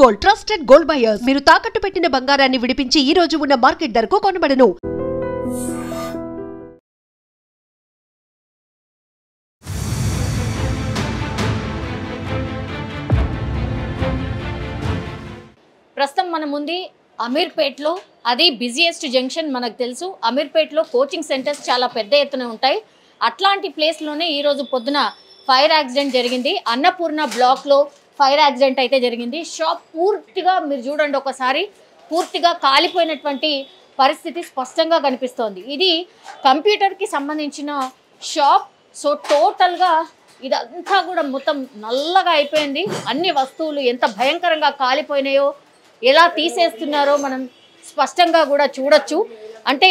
Gold trusted gold buyers మీరు తాకట్టు పెట్టిన బంగారాన్ని విడిపించి ఈ రోజు ఉన్న మార్కెట్ ధరకు కొనబడను. ప్రస్తుతం మన ముందు అమీర్పేట్లో, అది బిజియెస్ట్ జంక్షన్ మనకు తెలుసు. అమీర్పేట్లో కోచింగ్ సెంటర్స్ చాలా పెద్ద ఎత్తున ఉంటాయి. అట్లాంటి ప్లేస్లోనే ఈరోజు పొద్దున ఫైర్ యాక్సిడెంట్ జరిగింది. అన్నపూర్ణ బ్లాక్లో ఫైర్ యాక్సిడెంట్ అయితే జరిగింది. షాప్ పూర్తిగా మీరు చూడండి, ఒకసారి పూర్తిగా కాలిపోయినటువంటి పరిస్థితి స్పష్టంగా కనిపిస్తోంది. ఇది కంప్యూటర్కి సంబంధించిన షాప్. సో టోటల్గా ఇదంతా కూడా మొత్తం నల్లగా అయిపోయింది. అన్ని వస్తువులు ఎంత భయంకరంగా కాలిపోయినాయో, ఎలా తీసేస్తున్నారో మనం స్పష్టంగా కూడా చూడొచ్చు. అంటే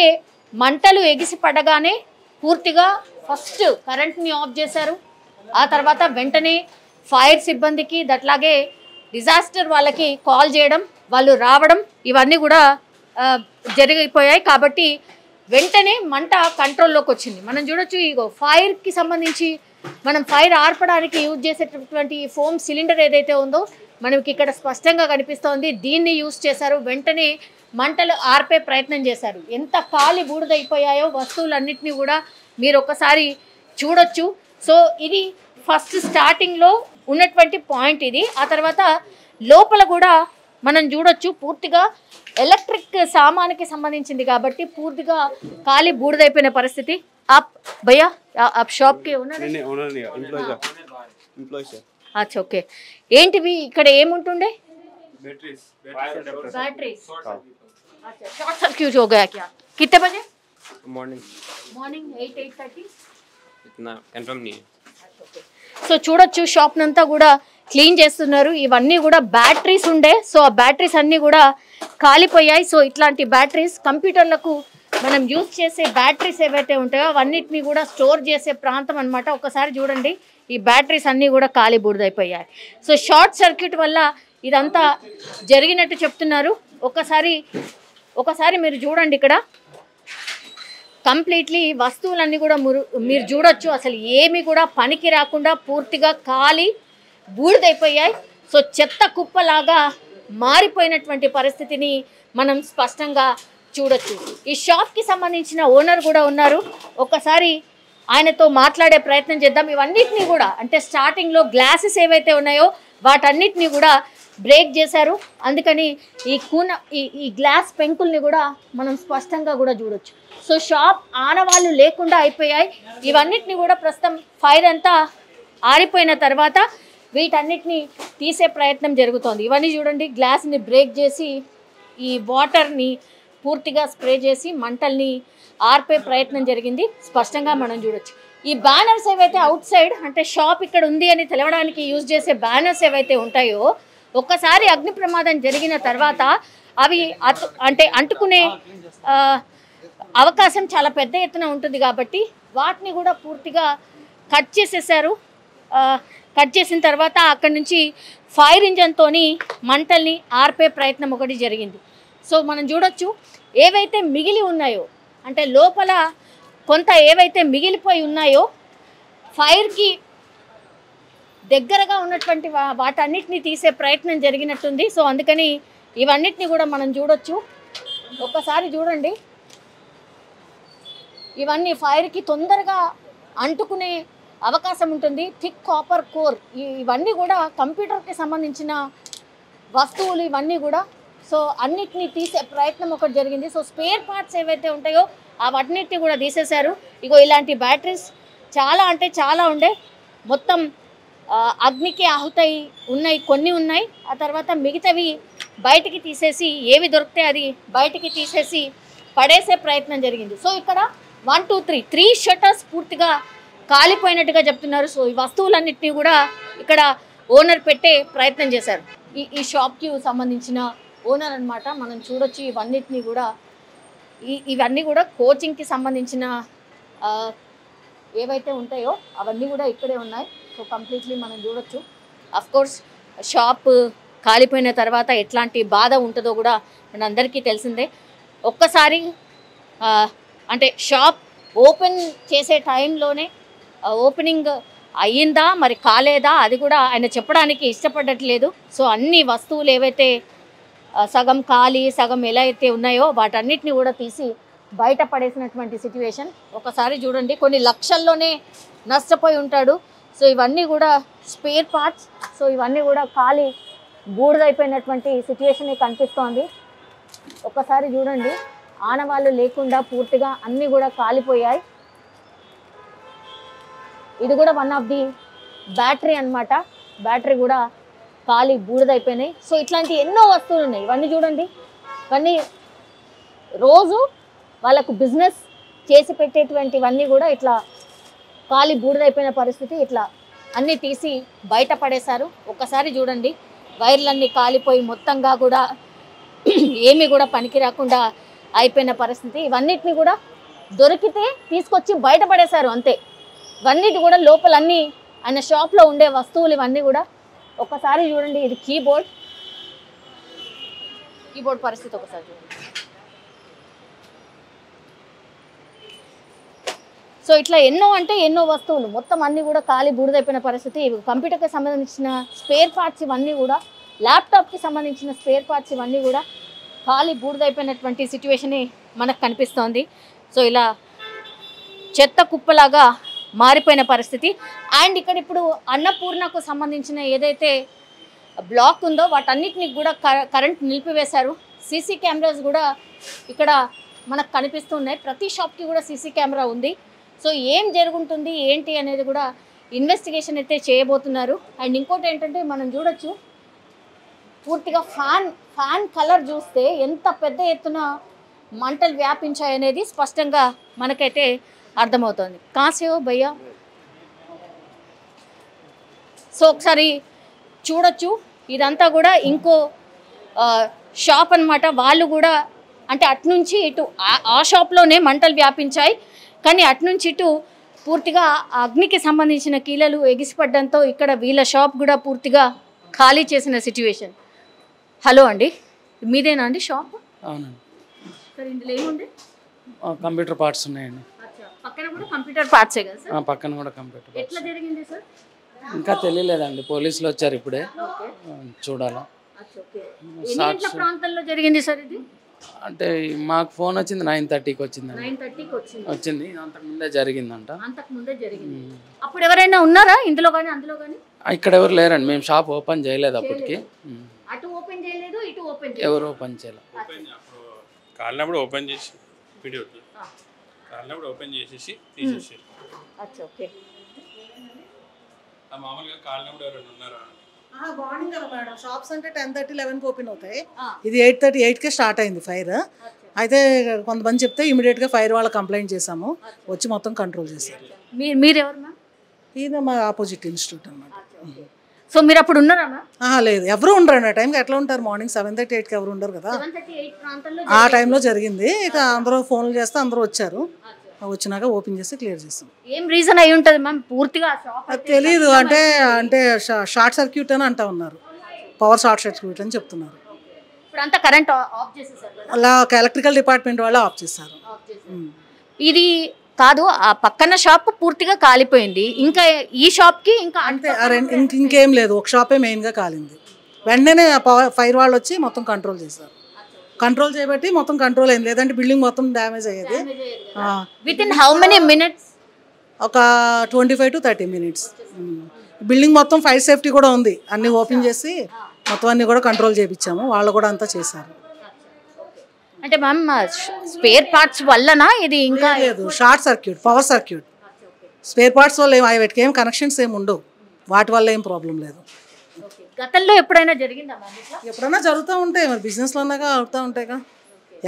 మంటలు ఎగిసి పడగానే పూర్తిగా ఫస్ట్ కరెంట్ని ఆఫ్ చేశారు. ఆ తర్వాత వెంటనే ఫైర్ సిబ్బందికి, అట్లాగే డిజాస్టర్ వాళ్ళకి కాల్ చేయడం, వాళ్ళు రావడం, ఇవన్నీ కూడా జరిగిపోయాయి. కాబట్టి వెంటనే మంట కంట్రోల్లోకి వచ్చింది. మనం చూడొచ్చు, ఇగో ఫైర్కి సంబంధించి మనం ఫైర్ ఆర్పడానికి యూజ్ చేసేటటువంటి ఫోమ్ సిలిండర్ ఏదైతే ఉందో మనకి ఇక్కడ స్పష్టంగా కనిపిస్తోంది. దీన్ని యూజ్ చేశారు. వెంటనే మంటలు ఆర్పే ప్రయత్నం చేశారు. ఎంత కాలి బూడిదైపోయాయో వస్తువులన్నింటినీ కూడా మీరు ఒకసారి చూడొచ్చు. సో ఇది ఫస్ట్ స్టార్టింగ్లో ఉన్నటువంటి పాయింట్ ఇది. ఆ తర్వాత లోపల కూడా మనం చూడొచ్చు, పూర్తిగా ఎలక్ట్రిక్ సామాన్కి సంబంధించింది కాబట్టి పూర్తిగా కాలి బూడిదైపోయిన పరిస్థితి. आप भैया आप షాప్ కి अच्छा ओके ఏంటివి ఇక్కడ ఏముంటుండే बैटरीज अच्छा शॉर्ट सर्किट हो गया क्या कितने बजे मॉर्निंग 8:30 इतना कंफर्म नहीं है సో చూడొచ్చు షాప్ నంతా కూడా క్లీన్ చేస్తున్నారు. ఇవన్నీ కూడా బ్యాటరీస్ ఉండే. సో ఆ బ్యాటరీస్ అన్నీ కూడా కాలిపోయాయి. సో ఇట్లాంటి బ్యాటరీస్ కంప్యూటర్లకు మనం యూజ్ చేసే బ్యాటరీస్ ఏవైతే ఉంటాయో అవన్నిటిని కూడా స్టోర్ చేసే ప్రాంతం అనమాట. ఒకసారి చూడండి, ఈ బ్యాటరీస్ అన్నీ కూడా కాలి బూడిదైపోయాయి. సో షార్ట్ సర్క్యూట్ వల్ల ఇదంతా జరిగినట్టు చెప్తున్నారు. ఒకసారి మీరు చూడండి, ఇక్కడ కంప్లీట్లీ వస్తువులన్నీ కూడా మీరు చూడొచ్చు, అసలు ఏమి కూడా పనికి రాకుండా పూర్తిగా కాలి బూడిదైపోయాయి. సో చెత్త కుప్పలాగా మారిపోయినటువంటి పరిస్థితిని మనం స్పష్టంగా చూడొచ్చు. ఈ షాప్కి సంబంధించిన ఓనర్ కూడా ఉన్నారు. ఒక్కసారి ఆయనతో మాట్లాడే ప్రయత్నం చేద్దాం. ఇవన్నిటినీ కూడా అంటే స్టార్టింగ్లో గ్లాసెస్ ఏవైతే ఉన్నాయో వాటన్నిటినీ కూడా బ్రేక్ చేశారు. అందుకని ఈ గ్లాస్ పెంకుల్ని కూడా మనం స్పష్టంగా కూడా చూడొచ్చు. సో షాప్ ఆనవాళ్ళు లేకుండా అయిపోయాయి. ఇవన్నిటిని కూడా ప్రస్తుతం ఫైర్ అంతా ఆరిపోయిన తర్వాత వీటన్నిటిని తీసే ప్రయత్నం జరుగుతోంది. ఇవన్నీ చూడండి, గ్లాస్ని బ్రేక్ చేసి ఈ వాటర్ని పూర్తిగా స్ప్రే చేసి మంటల్ని ఆర్పే ప్రయత్నం జరిగింది. స్పష్టంగా మనం చూడొచ్చు. ఈ బ్యానర్స్ ఏవైతే అవుట్ సైడ్ అంటే షాప్ ఇక్కడ ఉంది అని తెలవడానికి యూజ్ చేసే బ్యానర్స్ ఏవైతే ఉంటాయో, ఒక్కసారి అగ్ని ప్రమాదం జరిగిన తర్వాత అవి అంటుకునే అవకాశం చాలా పెద్ద ఎత్తున ఉంటుంది. కాబట్టి వాటిని కూడా పూర్తిగా కట్ చేసేసారు. కట్ చేసిన తర్వాత అక్కడి నుంచి ఫైర్ ఇంజన్తో మంటల్ని ఆర్పే ప్రయత్నం ఒకటి జరిగింది. సో మనం చూడొచ్చు, ఏవైతే మిగిలి ఉన్నాయో అంటే లోపల కొంత ఏవైతే మిగిలిపోయి ఉన్నాయో ఫైర్కి దగ్గరగా ఉన్నటువంటి వాటన్నిటిని తీసే ప్రయత్నం జరిగినట్టుంది. సో అందుకని ఇవన్నిటిని కూడా మనం చూడొచ్చు. ఒక్కసారి చూడండి, ఇవన్నీ ఫైర్కి తొందరగా అంటుకునే అవకాశం ఉంటుంది. థిక్ కాపర్ కోర్, ఇవన్నీ కూడా కంప్యూటర్కి సంబంధించిన వస్తువులు ఇవన్నీ కూడా. సో అన్నిటినీ తీసే ప్రయత్నం ఒకటి జరిగింది. సో స్పేర్ పార్ట్స్ ఏవైతే ఉంటాయో అవన్నిటిని కూడా తీసేశారు. ఇగో ఇలాంటి బ్యాటరీస్ చాలా అంటే చాలా ఉండే. మొత్తం అగ్నికి ఆహుతై ఉన్నాయి, కొన్ని ఉన్నాయి. ఆ తర్వాత మిగతావి బయటికి తీసేసి ఏవి దొరికితే అది బయటికి తీసేసి పడేసే ప్రయత్నం జరిగింది. సో ఇక్కడ 1 2 3 షట్టర్స్ పూర్తిగా కాలిపోయినట్టుగా చెప్తున్నారు. సో ఈ వస్తువులన్నింటినీ కూడా ఇక్కడ ఓనర్ పెట్టే ప్రయత్నం చేశారు. ఈ షాప్కి సంబంధించిన ఓనర్ అనమాట. మనం చూడొచ్చు ఇవన్నిటినీ కూడా ఇవన్నీ కూడా కోచింగ్కి సంబంధించిన ఏవైతే ఉంటాయో అవన్నీ కూడా ఇక్కడే ఉన్నాయి. సో కంప్లీట్లీ మనం చూడొచ్చు. అఫ్కోర్స్ షాప్ కాలిపోయిన తర్వాత ఎట్లాంటి బాధ ఉంటుందో కూడా మనందరికీ తెలిసిందే. ఒక్కసారి అంటే షాప్ ఓపెన్ చేసే టైంలోనే ఓపెనింగ్ అయ్యిందా మరి కాలేదా అది కూడా ఆయన చెప్పడానికి ఇష్టపడట్లేదు. సో అన్ని వస్తువులు ఏవైతే సగం ఖాళీ సగం ఎలా అయితే ఉన్నాయో వాటన్నిటిని కూడా తీసి బయట పడేసినటువంటి సిచ్యువేషన్. ఒకసారి చూడండి, కొన్ని లక్షల్లోనే నష్టపోయి ఉంటాడు. సో ఇవన్నీ కూడా స్పేర్ పార్ట్స్. సో ఇవన్నీ కూడా ఖాళీ బూడిదైపోయినటువంటి సిచ్యువేషన్ కనిపిస్తోంది. ఒకసారి చూడండి, ఆనవాళ్ళు లేకుండా పూర్తిగా అన్నీ కూడా కాలిపోయాయి. ఇది కూడా వన్ ఆఫ్ ది బ్యాటరీ అన్నమాట. బ్యాటరీ కూడా ఖాళీ బూడిదైపోయినాయి. సో ఇట్లాంటి ఎన్నో వస్తువులు ఉన్నాయి. ఇవన్నీ చూడండి, ఇవన్నీ రోజు వాళ్ళకు బిజినెస్ చేసి పెట్టేటువంటివన్నీ కూడా ఇట్లా ఖాళీ బూడిదైపోయిన పరిస్థితి. ఇట్లా అన్నీ తీసి బయట పడేశారు. ఒక్కసారి చూడండి, వైర్లన్నీ కాలిపోయి మొత్తంగా కూడా ఏమీ కూడా పనికి రాకుండా అయిపోయిన పరిస్థితి. ఇవన్నిటిని కూడా దొరికితే తీసుకొచ్చి బయట పడేశారు అంతే. ఇవన్నిటి కూడా లోపలన్నీ ఆయన షాప్లో ఉండే వస్తువులు ఇవన్నీ కూడా. ఒకసారి చూడండి, ఇది కీబోర్డ్ పరిస్థితి ఒకసారి చూడండి. సో ఇట్లా ఎన్నో అంటే ఎన్నో వస్తువులు మొత్తం అన్నీ కూడా ఖాళీ బూడిదైపోయిన పరిస్థితి. కంప్యూటర్కి సంబంధించిన స్పేర్ పార్ట్స్ ఇవన్నీ కూడా, ల్యాప్టాప్కి సంబంధించిన స్పేర్ పార్ట్స్ ఇవన్నీ కూడా ఖాళీ బూడిదైపోయినటువంటి సిచ్యువేషనే మనకు కనిపిస్తోంది. సో ఇలా చెత్త కుప్పలాగా మారిపోయిన పరిస్థితి. అండ్ ఇక్కడ ఇప్పుడు అన్నపూర్ణకు సంబంధించిన ఏదైతే బ్లాక్ ఉందో వాటన్నిటిని కూడా కరెంట్ నిలిపివేశారు. సీసీ కెమెరాస్ కూడా ఇక్కడ మనకు కనిపిస్తున్నాయి. ప్రతి షాప్కి కూడా సీసీ కెమెరా ఉంది. సో ఏం జరుగుతుంది ఏంటి అనేది కూడా ఇన్వెస్టిగేషన్ అయితే చేయబోతున్నారు. అండ్ ఇంకోటి ఏంటంటే మనం చూడొచ్చు, పూర్తిగా ఫ్యాన్ కలర్ చూస్తే ఎంత పెద్ద ఎత్తున మంటలు వ్యాపించాయనేది స్పష్టంగా మనకైతే అర్థమవుతుంది. కాసేవో భయ్యా. సో ఒకసారి చూడొచ్చు, ఇదంతా కూడా ఇంకో షాప్ అన్నమాట. వాళ్ళు కూడా అంటే అటునుంచి ఇటు ఆ షాప్లోనే మంటలు వ్యాపించాయి. కానీ అటునుంచి ఇటు పూర్తిగా అగ్నికి సంబంధించిన కీలలు ఎగిసిపడ్డంతో ఇక్కడ వీళ్ళ షాప్ కూడా పూర్తిగా ఖాళీ చేసిన సిచ్యువేషన్. హలో అండి, మీదేనా అండి షాప్? అవునండి సార్, ఇందులో ఏముంది? కంప్యూటర్ పార్ట్స్ ఉన్నాయండి. పక్కన కూడా కంప్యూటర్ పార్ట్సే కదా సార్? పక్కన కూడా కంప్యూటర్. ఎట్లా జరిగింది సార్? ఇంకా తెలియలేదండి, పోలీసులు వచ్చారు ఇప్పుడే, చూడాలా. ఎన్ని గంటల ప్రాంతంలో జరిగింది సార్ ఇది? అంటే మాకు ఫోన్ వచ్చింది 9:30కి వచ్చిందండి. 9:30కి వచ్చింది. అంతకుముందే జరిగిందంట. అంతకుముందే జరిగింది. అప్పుడు ఎవరైనా ఉన్నారా ఇందులో కానీ అందులో కానీ? ఇక్కడ ఎవరు లేరండి, మేము షాప్ ఓపెన్ చేయలేదు అప్పటికి. అటు ఓపెన్ చేయలేదు, ఇటు ఓపెన్ ఎవరు ఓపెన్ చేయలేదు. కాలినప్పుడు ఓపెన్ చేసి వీడియో కాలినప్పుడు ఓపెన్ చేసేసి తీసేసారు. ఓకే. మామూలుగా కాలినప్పుడు ఎవరైనా ఉన్నారా? మార్నింగ్ కదా మేడం, షాప్స్ అంటే 10:30, 11కి ఓపెన్ అవుతాయి. ఇది 8:30, 8కే స్టార్ట్ అయింది ఫైర్. అయితే కొంతమంది చెప్తే ఇమీడియట్గా ఫైర్ వాళ్ళకి కంప్లైంట్ చేసాము, వచ్చి మొత్తం కంట్రోల్ చేశారు. మీరెవరు మ్యామ్? ఇది మా ఆపోజిట్ ఇన్స్టిట్యూట్ అనమాట. సో మీరు అప్పుడు ఉన్నారా మ్యామ్? లేదు, ఎవరు ఉండరు ఆ టైంకి. ఎట్లా ఉంటారు? మార్నింగ్ 7:30, 8కి ఎవరు ఉండరు కదా. ఆ టైంలో జరిగింది. ఇక అందరూ ఫోన్లు చేస్తే అందరూ వచ్చారు. వచ్చినాక ఓపెన్ చేసి క్లియర్ చేస్తాం. ఏం రీజన్ అయి ఉంటుంది మ్యామ్? పూర్తిగా తెలీదు. అంటే షార్ట్ సర్క్యూట్ అని అంటా ఉన్నారు, పవర్ షార్ట్ సర్క్యూట్ అని చెప్తున్నారు. ఇప్పుడంతా కరెంట్ ఆఫ్ చేసేసారు. అలా ఎలక్ట్రికల్ డిపార్ట్మెంట్ వాళ్ళు ఆఫ్ చేశారు. ఇది కాదు, ఆ పక్కన షాప్ పూర్తిగా కాలిపోయింది. ఇంకా ఈ షాప్కి ఇంకా అంతే, ఇంకేం లేదు. ఒక షాపే మెయిన్గా కాలింది. వెంటనే ఫైర్ వాళ్ళు వచ్చి మొత్తం కంట్రోల్ చేశారు. కంట్రోల్ చేయబట్టి మొత్తం కంట్రోల్ అయింది, లేదంటే బిల్డింగ్ మొత్తం డ్యామేజ్ అయ్యేది. With in how many minutes? ఒక 25 to 30 minutes. బిల్డింగ్ మొత్తం ఫైర్ సేఫ్టీ కూడా ఉంది, అన్ని ఓపెన్ చేసి మొత్తం అన్ని కూడా కంట్రోల్ చేయించాము. వాళ్ళు కూడా అంతా చేశారు. అంటే మ్యామ్ స్పేర్ పార్ట్స్ వల్లనా ఇది? ఇంకా లేదు, short circuit, power circuit. Spare parts వల్ల వాటికి ఏం కనెక్షన్స్ ఏమి ఉండవు, వాటి వల్ల ఏం ప్రాబ్లం లేదు. గతంలో ఎప్పుడైనా జరిగిందా మ్యామ్? ఎప్పుడైనా జరుగుతూ ఉంటాయి, మరి బిజినెస్లో ఉన్నాగా అవుతూ ఉంటాయిగా.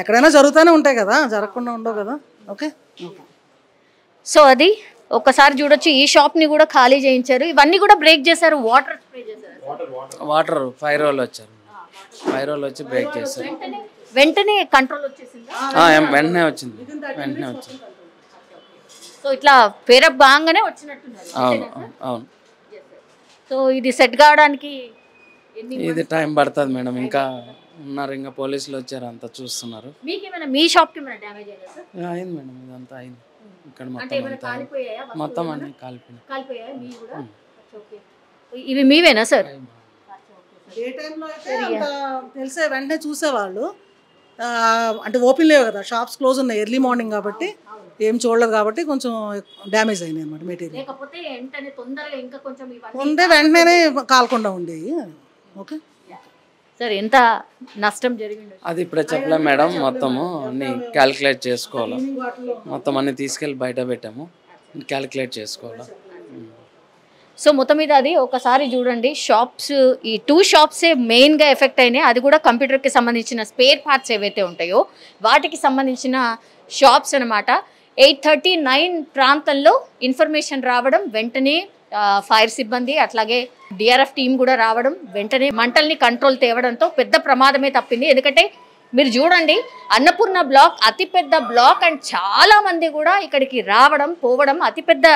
ఎక్కడైనా జరుగుతూనే ఉంటాయి కదా, జరగకుండా ఉండవు కదా. ఓకే. సో అది ఒక్కసారి చూడొచ్చు, ఈ షాప్ని కూడా ఖాళీ చేయించారు. ఇవన్నీ కూడా బ్రేక్ చేశారు. వాటర్ స్ప్రే చేశారు. వాటర్ ఫైర్ వాళ్ళు వచ్చారు. ఫైర్ వాళ్ళు వచ్చి బ్రేక్ చేశారు. వెంటనే కంట్రోల్ వచ్చేసింది. వెంటనే వచ్చింది. సో ఇట్లా పేరప్ బాగానే వచ్చినట్టున్నారు. అవును అవును. సో ఇది సెట్ కావడానికి ఇది టైం పడుతుంది మేడం. ఇంకా ఉన్నారు, ఇంకా పోలీసులు వచ్చారు, అంతా చూస్తున్నారు. మీకేమైనా మీ షాప్కి ఏమైనా డ్యామేజ్ అయిందా సార్? అయింది మేడం, ఇదంతా అయింది. ఇక్కడ అంటే ఏమైనా కాలిపోయాయా? మొత్తం అన్ని కాలిపోయినాయి. కాలిపోయాయా మీ కూడా? ఓకే. ఇవి మీవేనా సార్? ఏ టైంలో అయితే అంత తెలిసే వెంటనే చూసేవాళ్ళు. అంటే ఓపెన్ లేవు కదా, షాప్స్ క్లోజ్ ఉన్నాయి, ఎర్లీ మార్నింగ్ కాబట్టి ఏం చూడలేదు కాబట్టి కొంచెం డ్యామేజ్ అయినాయి అనమాట మెటీరియల్. లేకపోతే వెంటనే తొందరగా ఇంకా కొంచెం ఉంటే వెంటనే కాలకుండా ఉండేవి. ఓకే సార్, ఎంత నష్టం జరిగింది? అది ఇప్పుడే చెప్పలేం మేడం, మొత్తము అన్ని క్యాలిక్యులేట్ చేసుకోవాలి. మొత్తం అన్ని తీసుకెళ్ళి బయట పెట్టాము, క్యాలిక్యులేట్ చేసుకోవాలి. సో మొత్తం మీద అది ఒకసారి చూడండి, షాప్స్ ఈ 2 షాప్సే మెయిన్గా ఎఫెక్ట్ అయినాయి. అది కూడా కంప్యూటర్కి సంబంధించిన స్పేర్ పార్ట్స్ ఏవైతే ఉంటాయో వాటికి సంబంధించిన షాప్స్ అనమాట. 8:39 ప్రాంతంలో ఇన్ఫర్మేషన్ రావడం, వెంటనే ఫైర్ సిబ్బంది అట్లాగే డిఆర్ఎఫ్ టీం కూడా రావడం, వెంటనే మంటల్ని కంట్రోల్ తేవడంతో పెద్ద ప్రమాదమే తప్పింది. ఎందుకంటే మీరు చూడండి, అన్నపూర్ణ బ్లాక్ అతిపెద్ద బ్లాక్ అండ్ చాలా మంది కూడా ఇక్కడికి రావడం పోవడం, అతిపెద్ద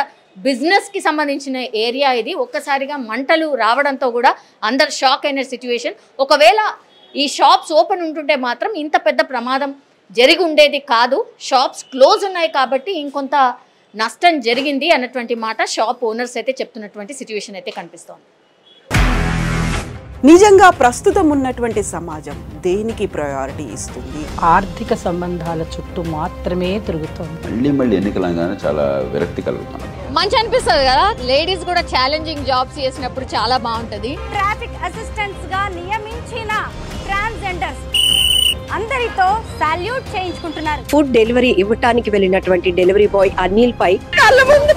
బిజినెస్కి సంబంధించిన ఏరియా ఇది. ఒక్కసారిగా మంటలు రావడంతో కూడా అందరు షాక్ అయిన సిచ్యువేషన్. ఒకవేళ ఈ షాప్స్ ఓపెన్ ఉంటుంటే మాత్రం ఇంత పెద్ద ప్రమాదం జరిగి ఉండేది కాదు. షాప్స్ క్లోజ్ ఉన్నాయి కాబట్టి ఇంకొంత నష్టం జరిగింది అన్నటువంటి మాట షాప్ ఓనర్స్ అయితే చెప్తున్నటువంటి సిచ్యువేషన్ అయితే కనిపిస్తోంది. నిజంగా ప్రస్తుతం ఉన్నటువంటి సమాజం దేనికి ప్రయారిటీ ఇస్తుంది? ఆర్థిక సంబంధాల చుట్టూ మాత్రమే తిరుగుతోంది. మళ్ళీ ఎన్నికలంగానే చాలా విరక్తి కలుగుతున్నాం. మంచి అనిపిస్తుంది కదా, లేడీస్ కూడా ఛాలెంజింగ్ జాబ్స్ చేసినప్పుడు చాలా బాగుంటది. ట్రాఫిక్ అసిస్టెంట్స్ గా నియమించిన ట్రాన్స్జెండర్స్ అందరితో సాల్యూట్ చేయించుకుంటున్నారు. ఫుడ్ డెలివరీ ఇవ్వటానికి వెళ్ళినటువంటి డెలివరీ బాయ్ అనిల్ పై కళ్ళ ముందు